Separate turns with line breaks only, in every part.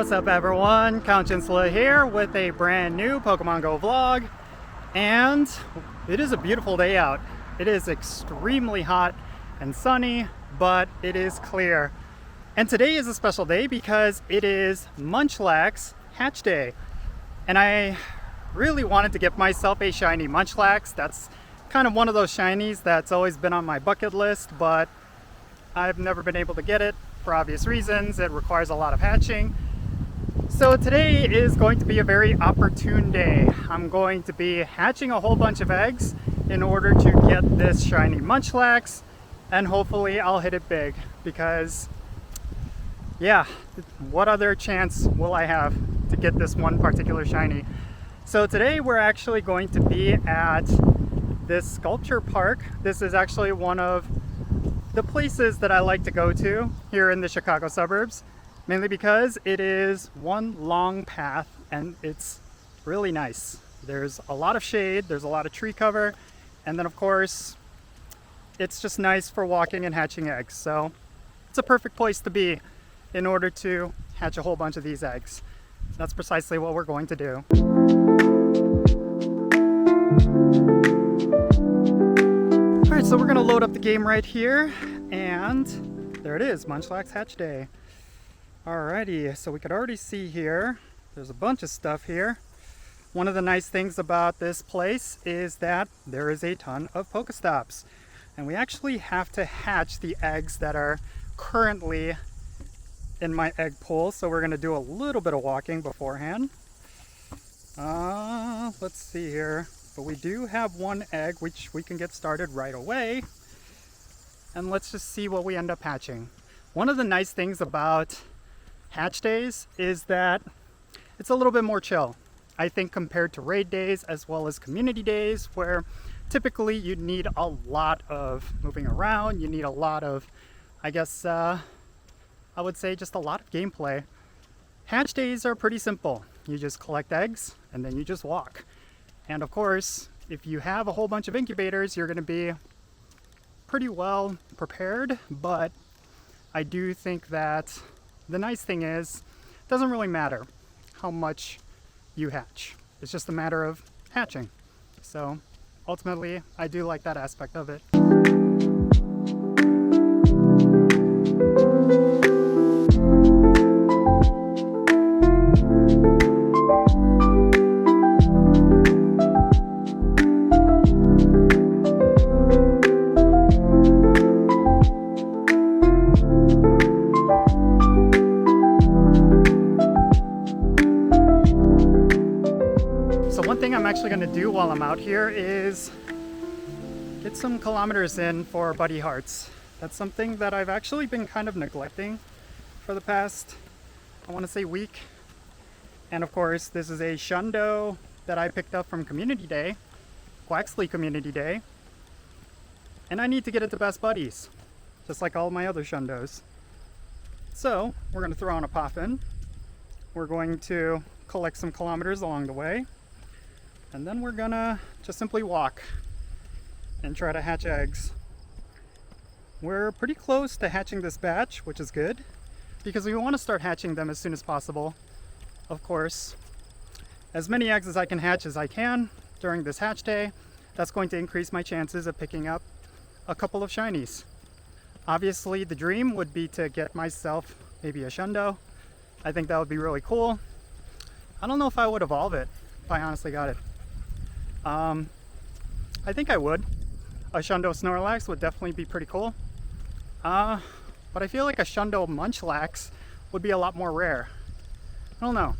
What's up everyone, Count Jinsula here with a brand new Pokemon Go vlog, and it is a beautiful day out. It is extremely hot and sunny, but it is clear. And today is a special day because it is Munchlax Hatch Day. And I really wanted to get myself a shiny Munchlax. That's kind of one of those shinies that's always been on my bucket list, but I've never been able to get it for obvious reasons. It requires a lot of hatching. So today is going to be a very opportune day. I'm going to be hatching a whole bunch of eggs in order to get this shiny Munchlax, and hopefully I'll hit it big because, yeah, what other chance will I have to get this one particular shiny? So today we're actually going to be at this sculpture park. This is actually one of the places that I like to go to here in the Chicago suburbs, mainly because it is one long path and it's really nice. There's a lot of shade, there's a lot of tree cover, and then of course it's just nice for walking and hatching eggs. So it's a perfect place to be in order to hatch a whole bunch of these eggs. That's precisely what we're going to do. Alright, so we're going to load up the game right here, and there it is, Munchlax Hatch Day. Alrighty, so we could already see here, there's a bunch of stuff here. One of the nice things about this place is that there is a ton of Pokestops. And we actually have to hatch the eggs that are currently in my egg pool, so we're going to do a little bit of walking beforehand. Let's see here. But we do have one egg which we can get started right away. And let's just see what we end up hatching. One of the nice things about hatch days is that it's a little bit more chill, I think, compared to raid days as well as community days, where typically you need a lot of moving around. You need a lot of, I guess, I would say just a lot of gameplay. Hatch days are pretty simple. You just collect eggs and then you just walk. And of course, if you have a whole bunch of incubators, you're going to be pretty well prepared. But I do think that the nice thing is, it doesn't really matter how much you hatch. It's just a matter of hatching. So ultimately, I do like that aspect of it. I'm actually going to do while I'm out here is get some kilometers in for buddy hearts. That's something that I've actually been kind of neglecting for the past, I want to say, week. And of course, this is a SHUNDO that I picked up from Community Day, Quaxley Community Day, and I need to get it to best buddies, just like all my other SHUNDOs. So we're going to throw on a poffin. We're going to collect some kilometers along the way. And then we're gonna just simply walk and try to hatch eggs. We're pretty close to hatching this batch, which is good, because we want to start hatching them as soon as possible. Of course, as many eggs as I can hatch as I can during this hatch day. That's going to increase my chances of picking up a couple of shinies. Obviously, the dream would be to get myself maybe a SHUNDO. I think that would be really cool. I don't know if I would evolve it, if I honestly got it. I think I would. A SHUNDO Snorlax would definitely be pretty cool. But I feel like a SHUNDO Munchlax would be a lot more rare. I don't know.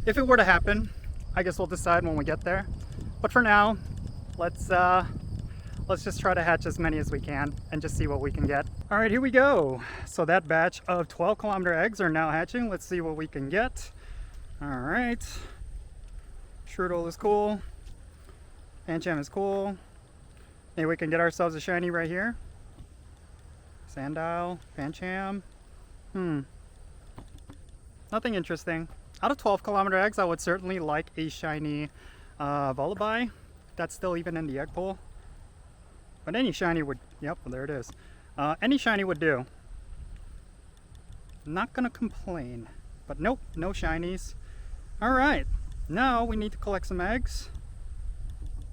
If it were to happen, I guess we'll decide when we get there. But for now, let's just try to hatch as many as we can and just see what we can get. All right, here we go. So that batch of 12-kilometer eggs are now hatching. Let's see what we can get. All right. Stroll is cool. Pancham is cool. Maybe we can get ourselves a shiny right here. Sandile, Pancham. Nothing interesting. Out of 12-kilometer eggs, I would certainly like a shiny Volibee. That's still even in the egg pool. But any shiny would, yep, there it is. Any shiny would do. Not gonna complain. But nope, no shinies. All right, now we need to collect some eggs.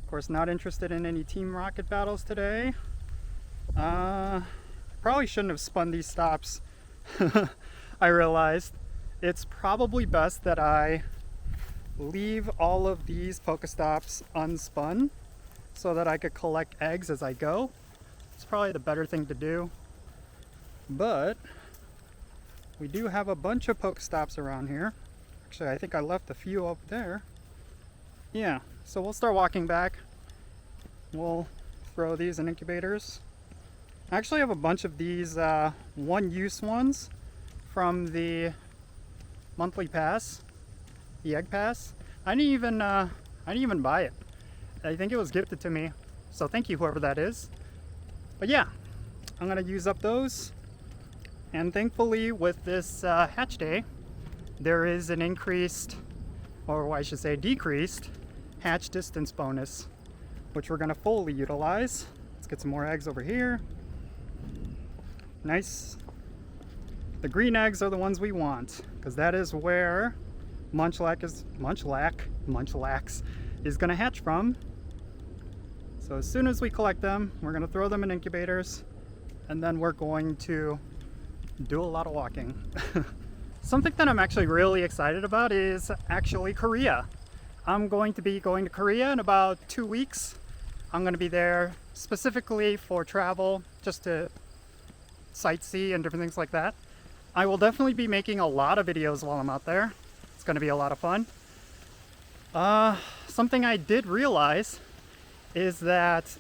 Of course, not interested in any Team Rocket battles today. Probably shouldn't have spun these stops. I realized it's probably best that I leave all of these Pokestops unspun so that I could collect eggs as I go. It's probably the better thing to do. But we do have a bunch of Pokestops around here. Actually, I think I left a few up there. Yeah, so we'll start walking back. We'll throw these in incubators. I actually have a bunch of these one-use ones from the monthly pass, the egg pass. I didn't even buy it. I think it was gifted to me. So thank you, whoever that is. But yeah, I'm gonna use up those. And thankfully with this hatch day, there is an increased, or I should say decreased, hatch distance bonus, which we're gonna fully utilize. Let's get some more eggs over here. Nice. The green eggs are the ones we want, because that is where Munchlax is gonna hatch from. So as soon as we collect them, we're gonna throw them in incubators, and then we're going to do a lot of walking. Something that I'm actually really excited about is actually Korea. I'm going to be going to Korea in about 2 weeks. I'm going to be there specifically for travel, just to sightsee and different things like that. I will definitely be making a lot of videos while I'm out there. It's going to be a lot of fun. Something I did realize is that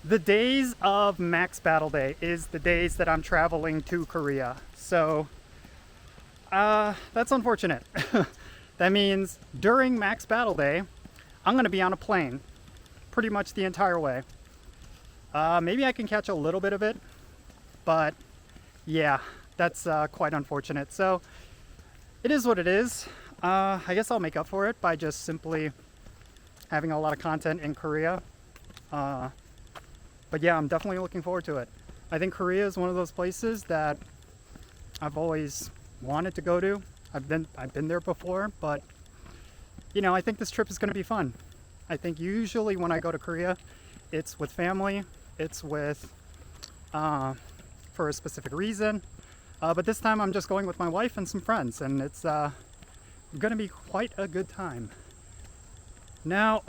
the days of Max Battle Day is the days that I'm traveling to Korea. So that's unfortunate. That means during Max Battle Day, I'm gonna be on a plane pretty much the entire way. Maybe I can catch a little bit of it, but yeah, that's quite unfortunate. So it is what it is. I guess I'll make up for it by just simply having a lot of content in Korea. But yeah, I'm definitely looking forward to it. I think Korea is one of those places that I've always wanted to go to. I've been there before, but you know, I think this trip is going to be fun. I think usually when I go to Korea, it's with family, it's with for a specific reason. But this time I'm just going with my wife and some friends, and it's going to be quite a good time. Now,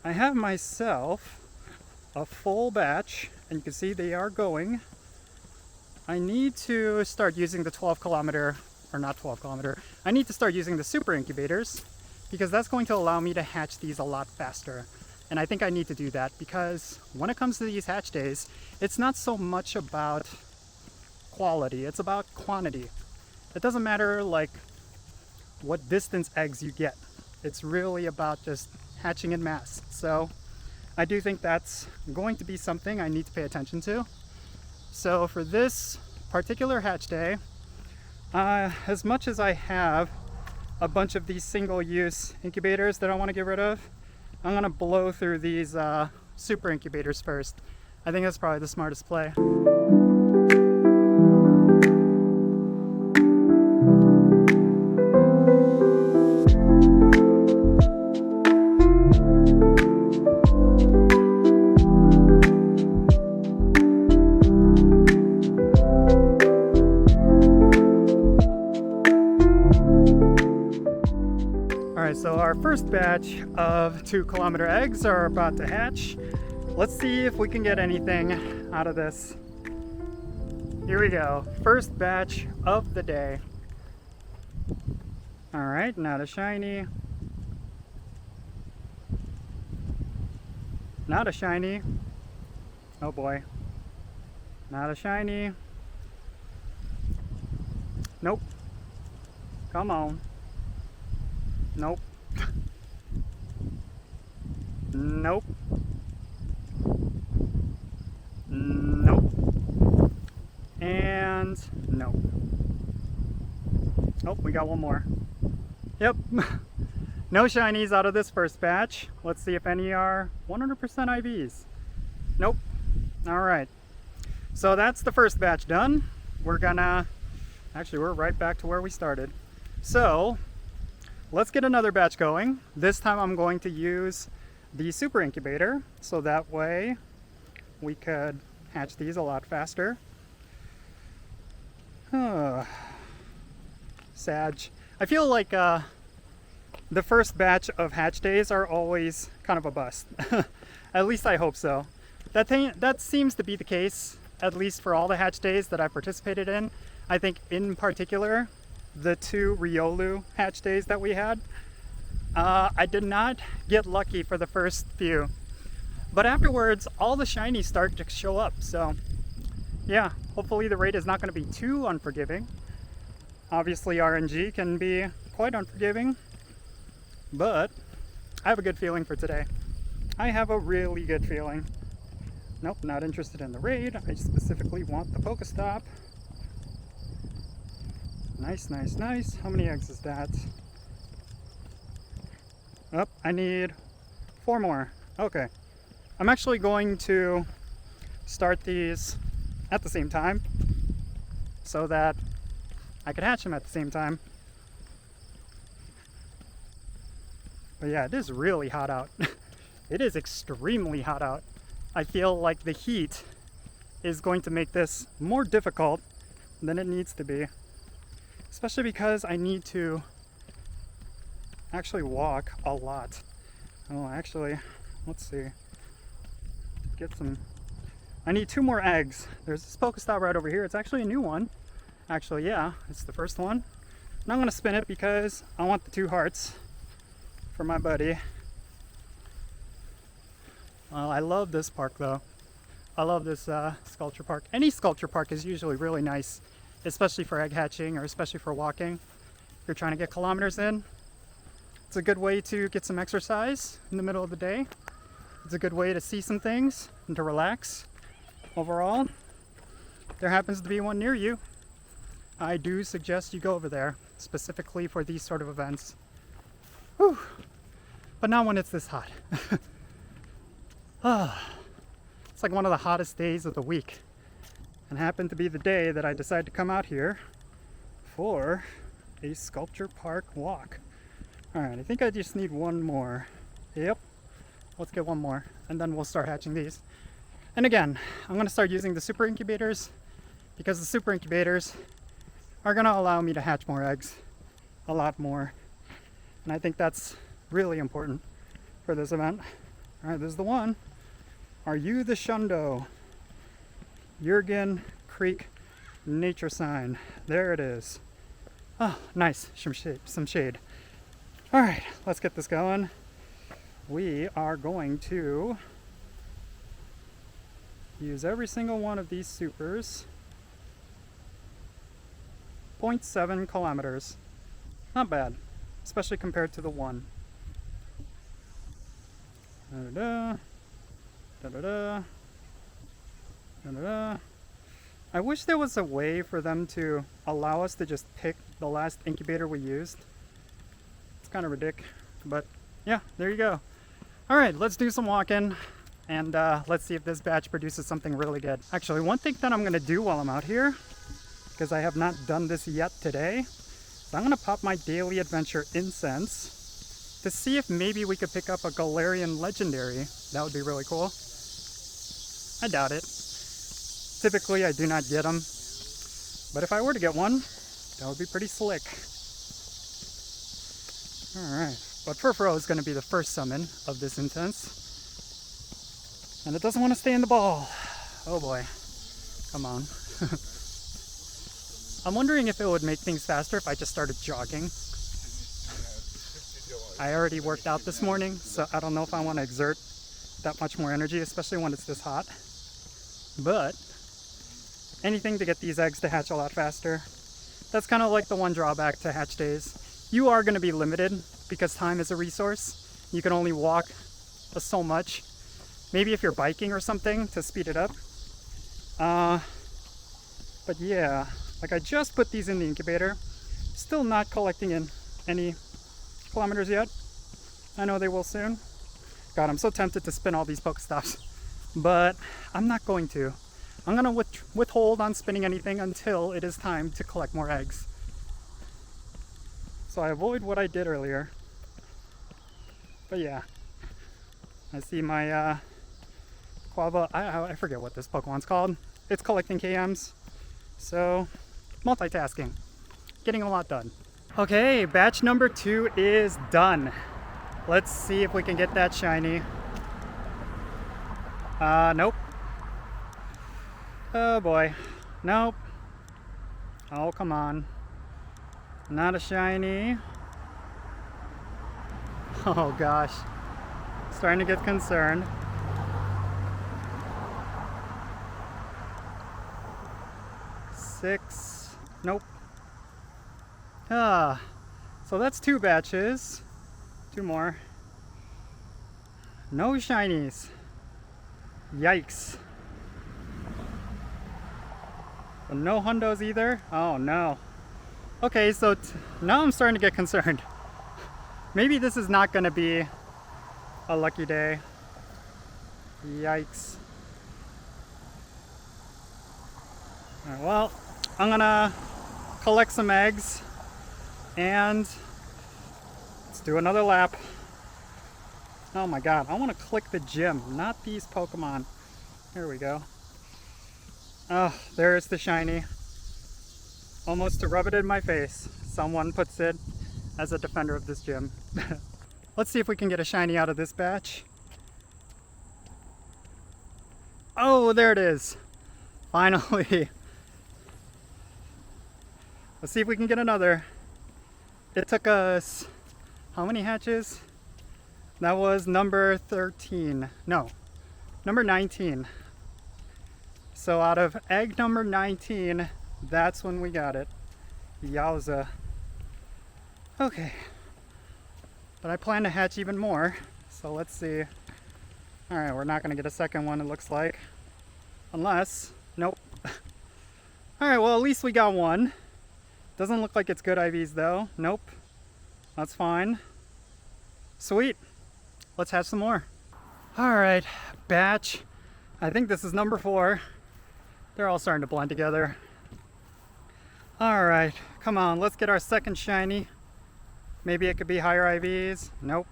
I have myself a full batch, and you can see they are going. I need to start using the 12 kilometer, or not 12 kilometer, I need to start using the super incubators, because that's going to allow me to hatch these a lot faster. And I think I need to do that, because when it comes to these hatch days, it's not so much about quality, it's about quantity. It doesn't matter like what distance eggs you get. It's really about just hatching in mass. So I do think that's going to be something I need to pay attention to. So for this particular hatch day, as much as I have a bunch of these single-use incubators that I want to get rid of, I'm going to blow through these super incubators first. I think that's probably the smartest play. So our first batch of 2 kilometer eggs are about to hatch. Let's see if we can get anything out of this. Here we go. First batch of the day. All right, not a shiny. Not a shiny. Oh boy. Not a shiny. Nope. Come on. Nope. Nope. Nope. And nope. Oh, we got one more. Yep. No shinies out of this first batch. Let's see if any are 100% IVs. Nope. All right. So that's the first batch done. We're gonna Actually, we're right back to where we started. So let's get another batch going. This time I'm going to use the super incubator, so that way we could hatch these a lot faster. Sag. I feel like the first batch of hatch days are always kind of a bust. At least I hope so. That seems to be the case, at least for all the hatch days that I've participated in. I think in particular, the 2 Riolu hatch days that we had, I did not get lucky for the first few. But afterwards, all the shinies start to show up. So yeah, hopefully the rate is not going to be too unforgiving. Obviously RNG can be quite unforgiving, but I have a good feeling for today. I have a really good feeling. Nope, not interested in the raid. I specifically want the Pokestop. Nice, nice, nice. How many eggs is that? Oh, I need 4 more. Okay. I'm actually going to start these at the same time so that I could hatch them at the same time. But yeah, it is really hot out. It is extremely hot out. I feel like the heat is going to make this more difficult than it needs to be. Especially because I need to actually walk a lot. Oh, actually, let's see. Get some. I need 2 more eggs. There's this Pokestop right over here. It's actually a new one. Actually, yeah, it's the first one. And I'm gonna spin it because I want the 2 hearts for my buddy. Well, I love this park though. I love this sculpture park. Any sculpture park is usually really nice, especially for egg hatching or especially for walking. If you're trying to get kilometers in, it's a good way to get some exercise in the middle of the day. It's a good way to see some things and to relax. Overall, there happens to be one near you. I do suggest you go over there, specifically for these sort of events. Whew. But not when it's this hot. It's like one of the hottest days of the week. And happened to be the day that I decided to come out here for a sculpture park walk. Alright, I think I just need 1 more. Yep. Let's get 1 more, and then we'll start hatching these. And again, I'm going to start using the super incubators because the super incubators are going to allow me to hatch more eggs, a lot more. And I think that's really important for this event. Alright, this is the one. Are you the Shundo? Jurgen Creek nature sign. There it is. Oh, nice. Some shade. Alright, let's get this going. We are going to use every single one of these supers. 0.7 kilometers. Not bad, especially compared to the 1. Da-da-da. Da-da-da. Da-da-da. I wish there was a way for them to allow us to just pick the last incubator we used. It's kind of ridiculous, but yeah, there you go. Alright, let's do some walking and let's see if this batch produces something really good. Actually, one thing that I'm going to do while I'm out here, because I have not done this yet today, is I'm going to pop my daily adventure incense to see if maybe we could pick up a Galarian legendary. That would be really cool. I doubt it. Typically I do not get them, but if I were to get one, that would be pretty slick. Alright, but Furfuro is going to be the first summon of this incense. And it doesn't want to stay in the ball. Oh boy. Come on. I'm wondering if it would make things faster if I just started jogging. I already worked out this morning, so I don't know if I want to exert that much more energy, especially when it's this hot. But anything to get these eggs to hatch a lot faster. That's kind of like the one drawback to hatch days. You are going to be limited because time is a resource. You can only walk so much. Maybe if you're biking or something to speed it up. But yeah, like I just put these in the incubator. Still not collecting in any kilometers yet. I know they will soon. God, I'm so tempted to spin all these Pokestops, but I'm not going to. I'm gonna withhold on spinning anything until it is time to collect more eggs. So I avoid what I did earlier. But yeah, I see my Quava, I forget what this Pokemon's called. It's collecting KMs. So, multitasking. Getting a lot done. Okay, batch number 2 is done. Let's see if we can get that shiny. Nope. Oh boy. Nope. Oh, come on. Not a shiny. Oh gosh. Starting to get concerned. Six. Nope. So that's 2 batches. 2 more. No shinies. Yikes. No hundos either? Oh no. Okay, so now I'm starting to get concerned. Maybe this is not gonna be a lucky day. Yikes. Alright, well, I'm gonna collect some eggs and let's do another lap. Oh my god, I want to click the gym, not these Pokemon. Here we go. Oh, there's the shiny. Almost to rub it in my face. Someone puts it as a defender of this gym. Let's see if we can get a shiny out of this batch. Oh, there it is. Finally. Let's see if we can get another. It took us, how many hatches? That was number 13. No, number 19. So out of egg number 19, that's when we got it. Yowza. Okay. But I plan to hatch even more. So let's see. Alright, we're not going to get a second one, it looks like. Unless, nope. Alright, well at least we got one. Doesn't look like it's good IVs though. Nope. That's fine. Sweet. Let's have some more. Alright, batch. I think this is number 4. They're all starting to blend together. Alright, come on, let's get our second shiny. Maybe it could be higher IVs. Nope.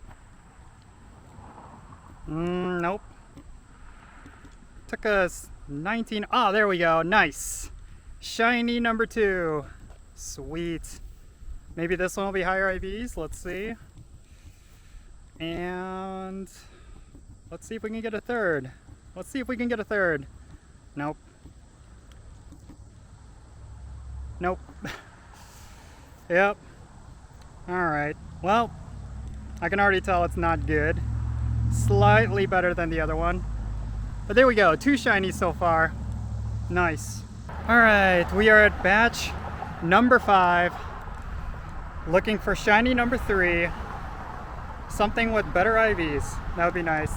Nope. Took us 19. Oh, there we go. Nice. Shiny number 2. Sweet. Maybe this one will be higher IVs. Let's see. And let's see if we can get a third. Let's see if we can get a third. Nope. Nope. Yep. Alright. Well, I can already tell it's not good. Slightly better than the other one. But there we go. 2 shinies so far. Nice. Alright, we are at batch number 5. Looking for shiny number 3. Something with better IVs. That would be nice.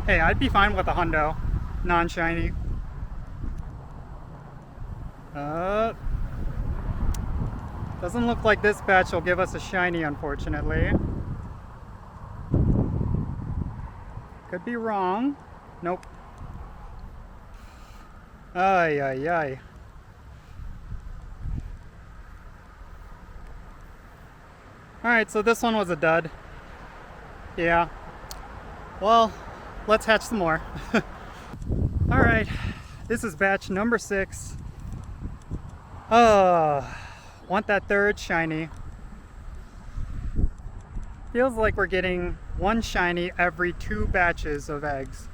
Hey, I'd be fine with a hundo. Non-shiny. Doesn't look like this batch will give us a shiny, unfortunately. Could be wrong. Nope. Ay, ay, ay. Alright, so this one was a dud. Yeah. Well, let's hatch some more. Alright, this is batch number 6. Want that third shiny. Feels like we're getting 1 shiny every 2 batches of eggs.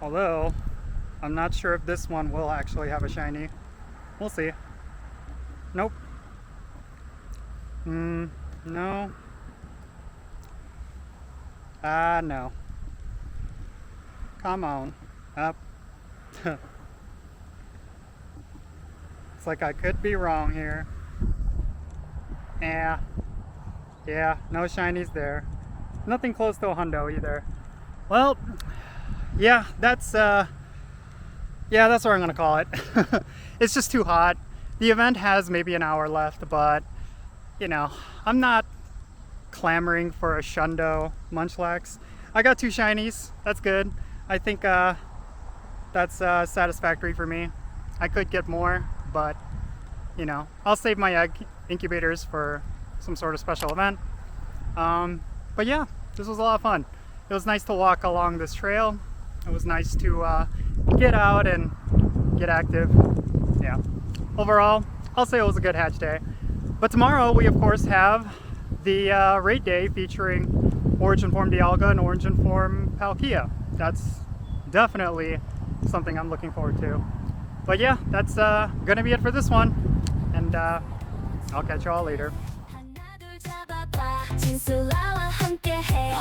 Although, I'm not sure if this one will actually have a shiny. We'll see. Nope. No. No. Come on. Up. It's like I could be wrong here. Yeah, no shinies there. Nothing close to a hundo either. Well, yeah, that's what I'm gonna call it. It's just too hot. The event has maybe an hour left, but you know, I'm not clamoring for a Shundo Munchlax. I got 2 shinies. That's good. I think That's satisfactory for me. I could get more, but you know, I'll save my egg incubators for some sort of special event. But yeah, this was a lot of fun. It was nice to walk along this trail. It was nice to get out and get active. Yeah, overall, I'll say it was a good hatch day. But tomorrow we of course have the raid day featuring Origin Form Dialga and Origin Form Palkia. That's definitely something I'm looking forward to. But yeah, that's gonna be it for this one, and I'll catch you all later.
진술아와 함께해